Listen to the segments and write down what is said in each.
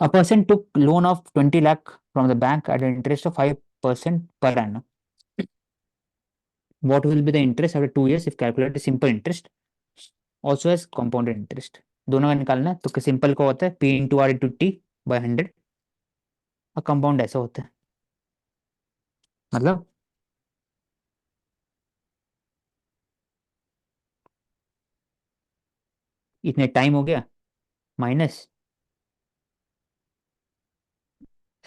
A person took loan of 20 lakh from the bank at an interest of 5% per annum. What will be the interest after 2 years if calculated simple interest also as compounded interest? दोनों का निकालना है तो simple का होता है P into R into T by 100 और compound ऐसा होता है मतलब इतने टाइम हो गया माइनस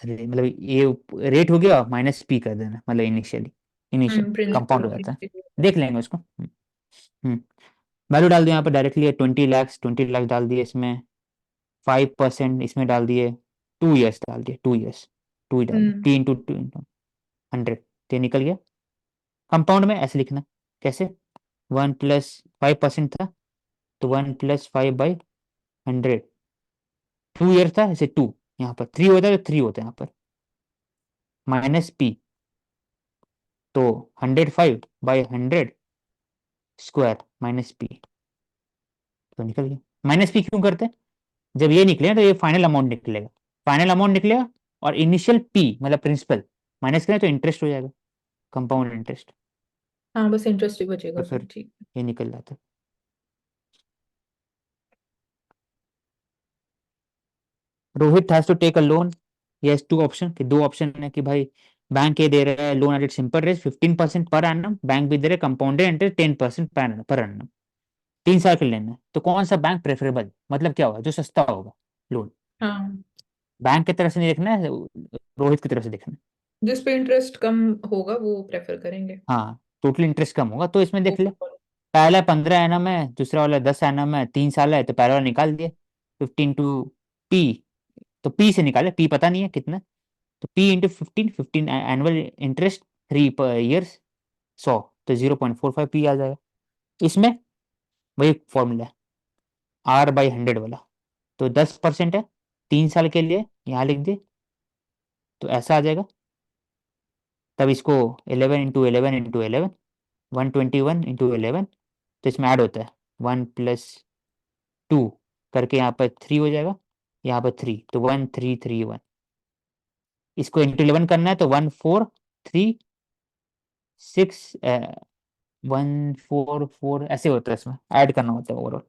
मतलब ये रेट हो गया माइनस पी कर देना मतलब इनिशियली इनिशियल प्रिंसिपल कंपाउंड हो ऑफ जाता है। इंटरेस्ट। देख लेंगे उसको। हम्म वैल्यू डाल दिया यहाँ पर डायरेक्टली 20 लाख 20 लाख डाल दिए इसमें 5% इसमें डाल दिए 2 ईयर्स डाल दिए 2 ईयर्स टू ही डाल दिए हम्म। टी इंटू टू इंटू 100 तो निकल गया। कंपाउंड में ऐसे लिखना कैसे 1+5% था तो 1+5/100 2 ईयर था ऐसे टू यहाँ पर 3 होता है तो 3 होता है यहाँ पर माइनस पी तो 105/100 स्क्वायर माइनस पी तो निकल गया। माइनस पी क्यों करते हैं जब ये निकले तो ये फाइनल अमाउंट निकलेगा फाइनल अमाउंट निकलेगा और इनिशियल पी मतलब प्रिंसिपल माइनस करें तो इंटरेस्ट हो जाएगा कंपाउंड इंटरेस्ट हाँ, बस इंटरेस्ट ही तो बचेगा फिर, फिर ठीक। ये निकल जाता है। Rohit has to take a loan he has two option कि दो ऑप्शन है कि भाई बैंक ये दे रहा है loan eight simple rate 15% per annum bank भी दे रहे कंपाउंडेड इंटरेस्ट 10% पर एनम 3 साल के लेना है तो कौन सा बैंक प्रेफरेबल मतलब क्या होगा जो सस्ता होगा लोन हाँ, बैंक की तरफ से नहीं देखना है रोहित की तरफ से देखना है। जिस पे इंटरेस्ट कम होगा वो प्रेफर करेंगे। हाँ टोटल इंटरेस्ट कम होगा तो इसमें देख ले ओवरऑल। पहला 15 एनम है दूसरा वाला 10 एनम है 3 साल है तो पहला वाला निकाल दिए 15 टू पी तो पी से निकाले पी पता नहीं है कितना तो P into 15 annual interest 3 years 100 तो 0.45 पी आ जाएगा। इसमें वही फॉर्मूला है R/100 वाला तो 10% है 3 साल के लिए यहाँ लिख दे तो ऐसा आ जाएगा। तब इसको 11 इंटू 11 121 इंटू 11 तो इसमें ऐड होता है 1+2 करके यहाँ पर 3 हो जाएगा यहाँ पर 3 तो 1331 इसको इंटू 11 करना है तो 143 6 144 ऐसे होता है इसमें ऐड करना होता है ओवरऑल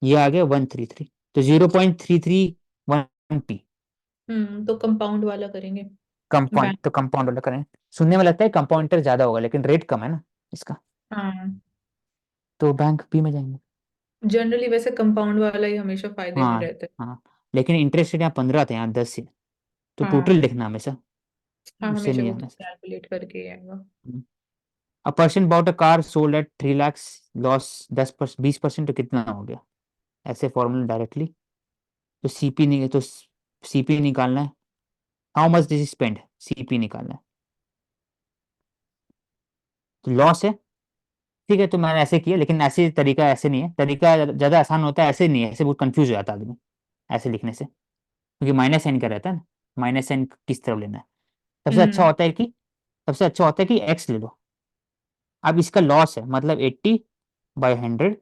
ये आ गया 133 तो 0.331 पी। तो कंपाउंड वाला करेंगे। Compound bank. तो कंपाउंड वाला करें सुनने में लगता है कंपाउंडर ज्यादा होगा लेकिन रेट कम है ना इसका हाँ, तो बैंक पी में जाएंगे। जनरली वैसे कंपाउंड वाला ही हमेशा फायदे में हाँ रहता है। हाँ लेकिन इंटरेस्ट रेट यहाँ 15 थे यहाँ 10 है तो टोटल हाँ। लिखना हमेशा हाँ, उससे हमेशा नहीं वो आना सर। कैलकुलेट करके ही आएगा। A person bought a car sold at 3 lakhs loss 10% 20% तो कितना हो गया ऐसे फॉर्मूला डायरेक्टली तो सीपी नहीं तो सीपी निकालना है how much this spend CP निकालना है तो लॉस है ठीक है तो मैंने ऐसे किया लेकिन ऐसे तरीका ऐसे नहीं है तरीका ज़्यादा आसान होता है ऐसे नहीं है ऐसे बहुत कंफ्यूज हो जाता है आदमी ऐसे लिखने से क्योंकि माइनस साइन का रहता है ना माइनस साइन किस तरफ लेना है सबसे अच्छा हम्म। होता है कि सबसे अच्छा होता है कि एक्स ले लो। अब इसका लॉस है मतलब 80/100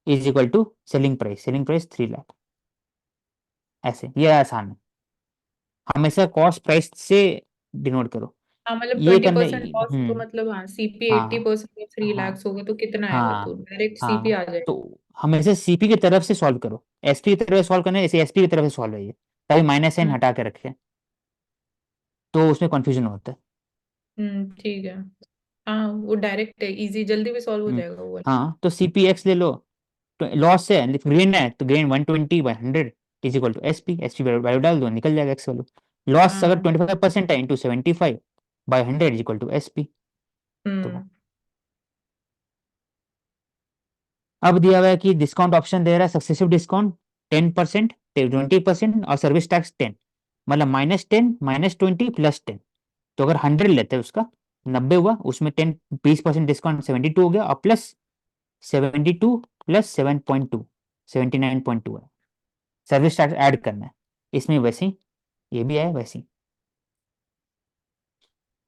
is equal to selling price 3 lakh ऐसे ये आसान है हमेशा कॉस्ट प्राइस से डिनोट करो हाँ, मतलब ये ट्वेंटी करने। परसेंट लॉस तो मतलब, हाँ, सीपी एट्टी हाँ परसेंट 3 लाख हाँ होगा तो कितना आएगा, तो हाँ डायरेक्ट सीपी हाँ आ जाएगा। तो हमेशा सीपी की तरफ से सॉल्व करो एसपी की तरफ से सॉल्व करना है ऐसे एसपी की तरफ से सॉल्व है ये ताकि माइनस साइन हम्म। हटा के रखे तो उसमें कंफ्यूजन होता है। ठीक है। हाँ, वो डायरेक्ट है, इजी, जल्दी भी सॉल्व हो हम्म, जाएगा वो वाला। हाँ तो सीपी एक्स ले लो तो लॉस से ग्रेन है तो gain 120/100 is equal to SP value डाल दो निकल जाएगा एक्स वैल्यू लॉस अगर हाँ। 25% है into 75/100 is equal to SP. तो हम्म। अब दिया हुआ है कि डिस्काउंट ऑप्शन दे रहा है सक्सेसिव डिस्काउंट 10% 20% और सर्विस टैक्स 10 मतलब -10 -20 +10 तो अगर 100 लेते हैं उसका 90 हुआ उसमें 20% डिस्काउंट 72 हो गया और प्लस 72 प्लस 7.2 79.2 है सर्विस टैक्स ऐड करना है इसमें वैसे ही ये भी है वैसे ही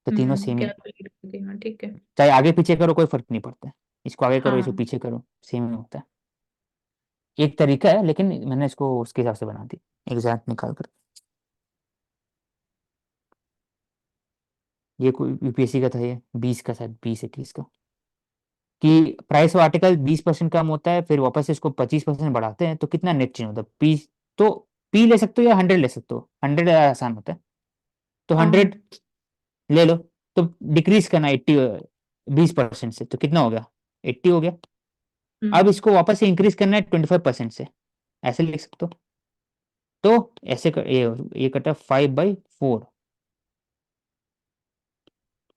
तो तीनों सेम ही है कैलकुलेट करके, हाँ, ठीक है। चाहे आगे पीछे करो कोई फर्क नहीं पड़ता है इसको आगे करो इसको हाँ। पीछे करो सेम ही होता है। एक तरीका है, लेकिन मैंने इसको उसके हिसाब से बना दी, एग्जैक्ट निकाल कर। ये कोई यूपीएससी का था, ये 20 का, शायद 20 21 का, कि प्राइस ऑफ आर्टिकल 20% कम होता है, फिर वापस से इसको 25% बढ़ाते हैं, तो कितना नेट चेंज होता है पी। तो पी ले सकते हो या 100 ले सकते हो, 100 आसान होता है, तो हाँ। 100 ले लो। तो डिक्रीज करना 80, 20% से, तो कितना हो गया, 80 हो गया। अब हम्म। इसको वापस से इंक्रीज करना है 25% से, ऐसे लिख सकते हो। तो ऐसे कर, ये कटा 5/4,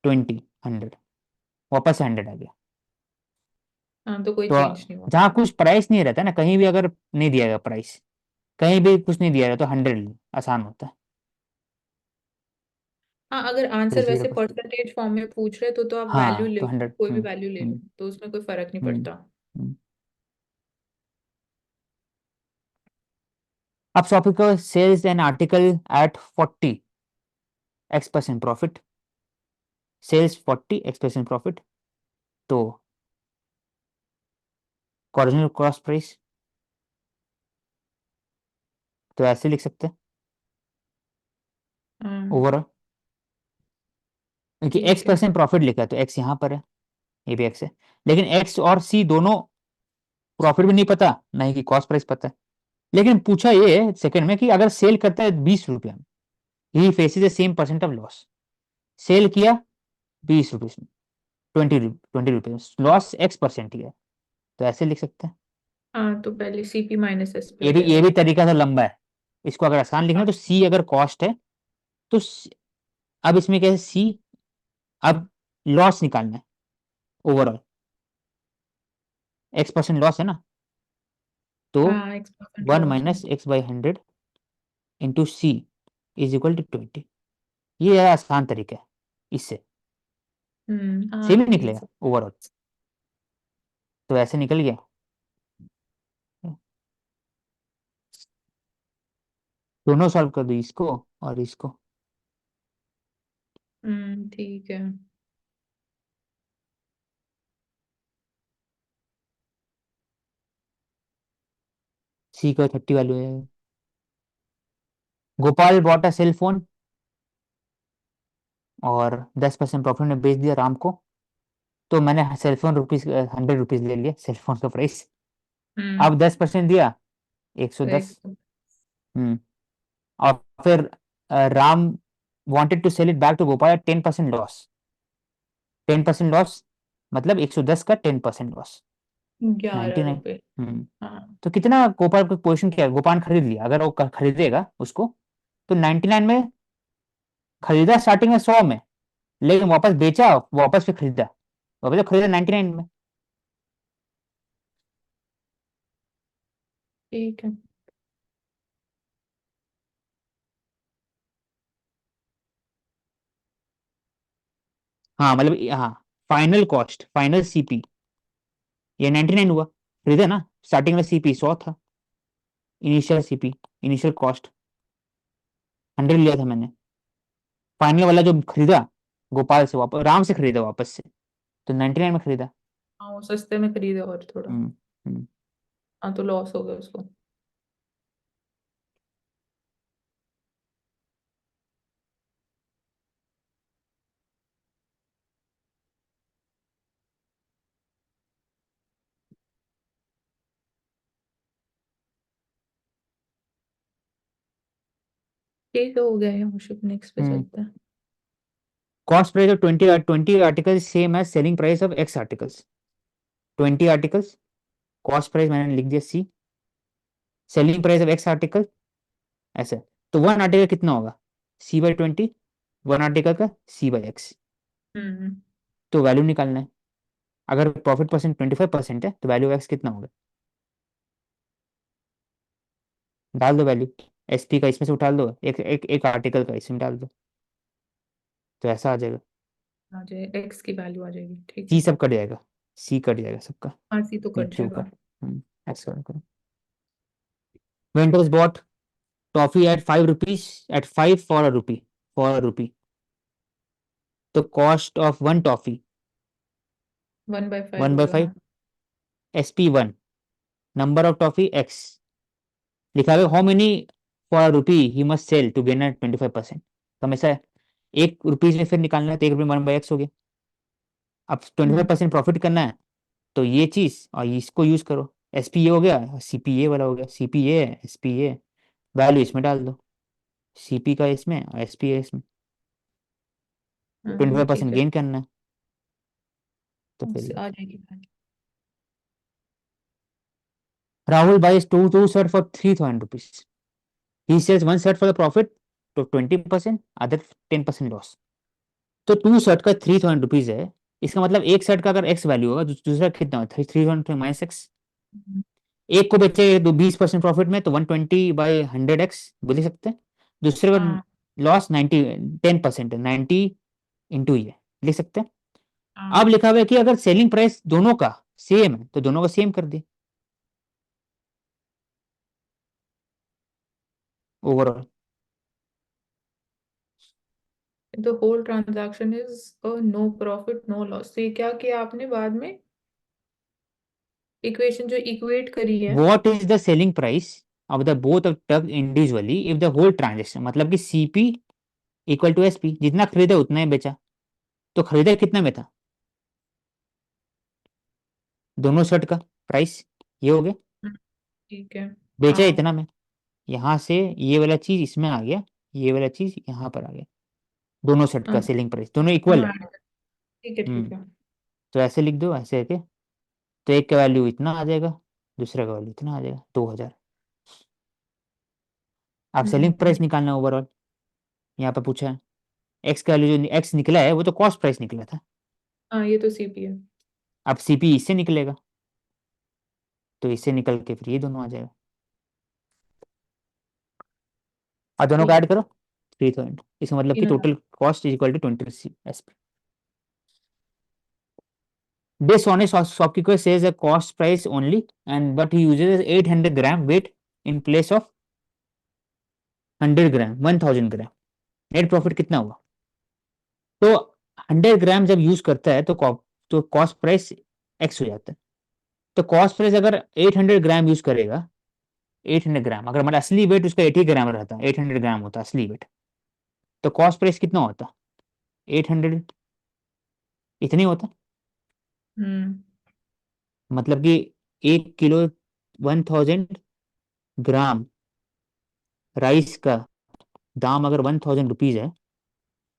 20, 100, वापस से 100 आ गया। हाँ, तो कोई तो चेंज नहीं हुआ। जहाँ कुछ प्राइस नहीं रहता ना, कहीं भी अगर नहीं दिया गया प्राइस, कहीं भी कुछ नहीं दिया गया, तो 100 आसान होता है। हाँ, अगर फिर आंसर जीरो वैसे परसेंट परसेंटेज फॉर्म में पूछ रहे तो आप वैल्यू हाँ, ले तो लो, 100। कोई भी वैल्यू ले लो, हम्म। तो उसमें कोई फर्क नहीं हम्म। पड़ता। हम्म। अब टॉपिक को, sells an article at 40x% profit, sells 40x% profit, तो ओरिजिनल कॉस्ट प्राइस, तो ऐसे लिख सकते हैं हाँ। ओवरऑल, क्योंकि एक्स ठीक है। परसेंट प्रॉफिट लिखा है, तो एक्स यहाँ पर है, ये भी एक्स है, लेकिन एक्स और सी दोनों प्रॉफिट भी नहीं पता, नहीं कि कॉस्ट प्राइस पता है। लेकिन पूछा ये है सेकंड में कि अगर सेल करता है 20 रुपया में, he faces the same percent of loss, sell किया 20 रुपीज में, 20 रुपीज लॉस, X% ही है, तो ऐसे लिख सकते हैं। हाँ, तो पहले सीपी माइनस एस पे ये हो भी ये जाएगा। भी तरीका सा लंबा है, इसको अगर आसान लिखना है, तो सी अगर कॉस्ट है, तो अब इसमें क्या है, सी, अब लॉस निकालना है ओवरऑल, X% लॉस है ना, तो हाँ, X% 1 - X/100 into C is equal to 20। ये ज़्यादा आसान तरीका है, इससे हाँ, सेम ही निकलेगा इजी। ओवरऑल, तो ऐसे निकल गया। दोनों सॉल्व कर दो, इसको और इसको। ठीक है। सी का 30 वैल्यू है। Gopal bought a cell phone, और 10% प्रॉफिट में बेच दिया राम को, तो मैंने सेलफोन रुपीज 100 रुपीज ले लिया, सेलफोन का प्राइस। हम्म। अब 10% दिया, एक सौ तो दस एक। हम्म और फिर Ram wanted to sell it back to Gopal 10% loss, 10% loss, मतलब 110 का 10% लॉस, 11 रुपए। 99। हम्म हाँ। तो कितना गोपाल को पोजीशन, क्या है, गोपाल खरीद लिया, अगर वो खरीदेगा उसको, तो 99 में खरीदा, स्टार्टिंग में 100 में, लेकिन वापस बेचा, वापस फिर खरीदा, वापस तो खरीदा 99 में। ठीक है। हाँ मतलब, हाँ, फाइनल कॉस्ट, फाइनल सीपी, ये 99 हुआ, खरीदा ना, स्टार्टिंग में सीपी 100 था, इनिशियल सीपी, इनिशियल कॉस्ट 100 लिया था मैंने, फाइनल वाला जो खरीदा गोपाल से, वापस राम से खरीदा वापस से, तो 99 में खरीदा। हाँ, वो सस्ते में खरीदे और थोड़ा। हम्म। हम्म। हाँ, तो लॉस हो गया उसको। ठीक है, हो गया है, मुश्किल नेक्स्ट पे हम्म चलते हैं। Cost price of 20 articles same as selling price of X articles, 20 articles, cost price मैंने लिख दिया C, selling price of X article, ऐसे, तो वन आर्टिकल कितना होगा, C/20, वन आर्टिकल का C/X, हम्म। तो वैल्यू निकालना है। अगर प्रॉफिट परसेंट 25% है, तो वैल्यू एक्स कितना होगा, डाल दो वैल्यू, SP का इसमें से उठा दो, एक आर्टिकल का इसमें डाल दो, तो ऐसा आ जाएगा। आ जाए, एक्स की वैल्यू आ जाएगी, ठीक सी है। सब कट जाएगा, सी कट जाएगा सबका, हाँ, सी तो कट नीचे ऊपर। जाएगा। ऐसा करो, vendors bought toffee at 5 rupees, at 5 for a rupee, for a rupee, तो cost of one toffee, 1/5 one by होगा, फाइव हाँ। SP1, number of toffee X, लिखा हुआ how many for rupee he must sell to gain 25%। तो हमेशा 1 rupees में फिर निकालना है, तो 1 रुपये 1/x हो गया। अब 25% हम्म प्रॉफिट करना है, तो ये चीज और इसको यूज करो। एसपीए हो गया, सीपीए वाला हो गया, सीपीए एसपीए, वैल्यू इसमें डाल दो, सीपी का इसमें और एसपीए इसमें, 25% ठीक है। गेन करना है। तो फिर आ जाएगी बात। Rahul buys two shirt for 3,000 rupees, he sells one shirt for the profit, तो 20%, अदर 10% लॉस। तो 2 शर्ट का 3,000 रुपीज है, इसका मतलब एक शर्ट का अगर एक्स वैल्यू होगा, दूसरा कितना होगा, 3,000 - x। हम्म, एक को बेचे तो 20% प्रॉफिट में, तो 120/100x बोल ही सकते हैं। दूसरे का हाँ लॉस 10% है, 90 ये लिख सकते हैं। अब हाँ। लिखा हुआ है कि अगर सेलिंग प्राइस दोनों का सेम है, तो दोनों का सेम कर दिए overall. The whole transaction is no profit no loss. तो ये क्या किया आपने बाद में, इक्वेशन जो इक्वेट करी है। What is the selling price of the both of tug individually if the whole transaction, मतलब कि सीपी इक्वल टू एसपी, जितना खरीदा उतना ही बेचा। तो खरीदा कितना में था, दोनों शर्ट का प्राइस ये हो गया, हम्म, ठीक है। बेचा हाँ इतना में। यहां से ये वाला चीज इसमें आ गया, ये वाला चीज यहां पर आ गया, दोनों सेट का हाँ। सेलिंग प्राइस दोनों इक्वल दोनों है। ऐड कर। ठीक है ठीक हम्म। है। तो ऐसे लिख दो, ऐसे है, तो एक का वैल्यू इतना आ जाएगा, दूसरे का वैल्यू इतना आ जाएगा, 2,000। आप सेलिंग हम्म। प्राइस निकालना ओवरऑल, यहाँ पे पूछा है। एक्स का वैल्यू जो एक्स निकला है वो तो कॉस्ट प्राइस निकला था। हाँ ये तो सीपी है। अब सीपी इससे निकलेगा, तो इससे निकल के फिर ये दोनों आ जाएगा, और दोनों का ठीक ऐड है। करो 3,000, इसका मतलब कि 3,000। Total cost is equal to 20 SP. This honest shopkeeper says a cost price only, and but he uses 800 gram weight in place of 100 gram, 1,000 gram. Net profit कितना हुआ, तो 100 ग्राम जब यूज करता है तो तो कॉस्ट प्राइस एक्स हो जाता है। तो कॉस्ट प्राइस अगर 800 ग्राम यूज करेगा, 800 ग्राम अगर हमारा असली वेट उसका 80 ग्राम रहता, 800 ग्राम होता असली वेट, तो कॉस्ट प्राइस कितना होता, 800 इतनी होता। हम्म। मतलब कि 1 किलो 1,000 ग्राम राइस का दाम अगर 1,000 रुपीज है,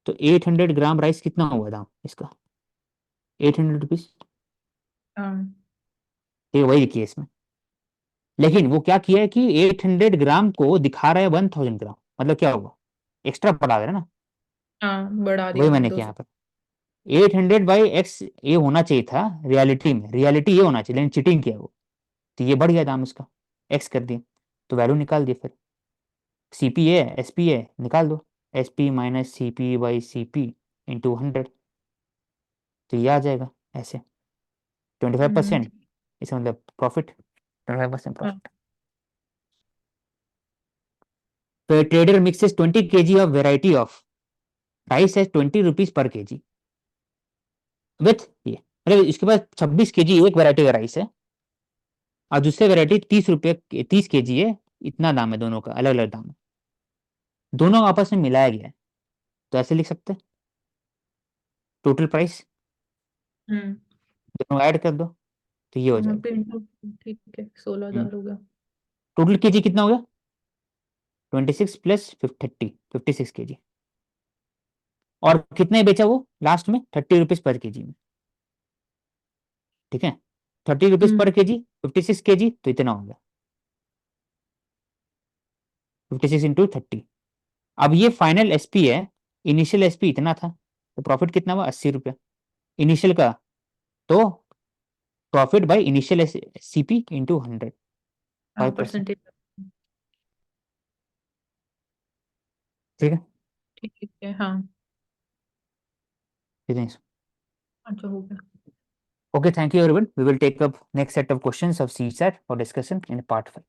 तो 800 ग्राम राइस कितना हुआ दाम इसका, 800 रुपीज। हाँ ये वही लिखिए इसमें, लेकिन वो क्या किया है कि 800 ग्राम को दिखा रहा है 1,000 ग्राम, मतलब क्या हुआ, एक्स्ट्रा पड़ा है ना। हाँ बढ़ा वही दिया मैंने दो किया सौ यहाँ पर, 800/x ये होना चाहिए था रियलिटी में, रियलिटी ये होना चाहिए, लेकिन चीटिंग किया वो, तो ये बढ़ गया दाम इसका, एक्स कर दिया, तो वैल्यू निकाल दिया। फिर सीपी है एसपी है, निकाल दो, एसपी माइनस सीपी/सीपी इंटू 100, तो ये आ जाएगा ऐसे, 25%, ठीक। इसका मतलब प्रॉफिट, 25% हाँ। प्रॉफिट। तो trader mixes 20 kg of variety of rice है 20 रुपीज पर केजी विथ ये, मतलब इसके पास 26 kg एक वेराइटी का राइस है, और दूसरे वेराइटी 30 रुपये 30 kg है, इतना दाम है, दोनों का अलग अलग दाम है, दोनों आपस में मिलाया गया है। तो ऐसे लिख सकते हैं, टोटल प्राइस हम्म। दोनों ऐड कर दो, तो ये हो हाँ जाएगा। पिंटू। ठीक है, 16,000 हो गया। टोटल केजी कितना हो गया, 26 प्लस 56 केजी, और कितने बेचा वो लास्ट में, 30 रुपीज पर केजी में, ठीक है, 30 रुपीज पर केजी, 56 केजी, तो इतना हो गया, 56 × 30। अब ये फाइनल एसपी है, इनिशियल एसपी इतना था, तो प्रॉफिट कितना हुआ, 80 रुपया इनिशियल का, तो profit by initial CP into 100, हाँ 5%। परसेंटेज। ठीक है, ठीक है हाँ। इतनी। अच्छा हो गया। Okay, thank you everyone. We will take up next set of questions of CSAT for discussion in part 5.